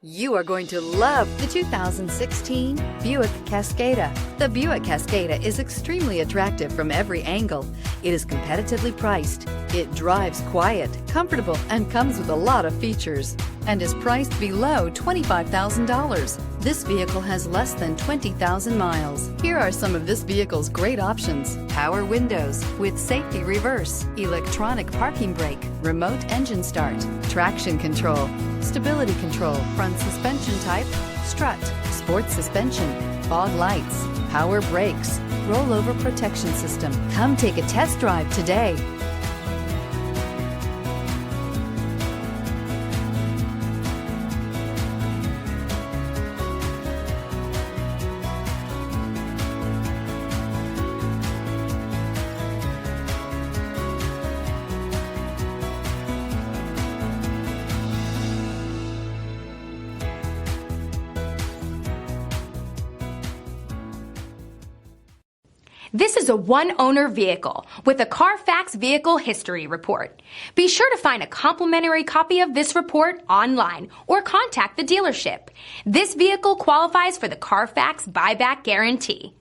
You are going to love the 2016 Buick Cascada. The Buick Cascada is extremely attractive from every angle. It is competitively priced. It drives quiet, comfortable, and comes with a lot of features, and is priced below $25,000. This vehicle has less than 20,000 miles. Here are some of this vehicle's great options: power windows with safety reverse, electronic parking brake, remote engine start, traction control, stability control, front suspension type, strut, sports suspension, fog lights, power brakes, rollover protection system. Come take a test drive today. This is a one-owner vehicle with a Carfax Vehicle History Report. Be sure to find a complimentary copy of this report online or contact the dealership. This vehicle qualifies for the Carfax Buyback Guarantee.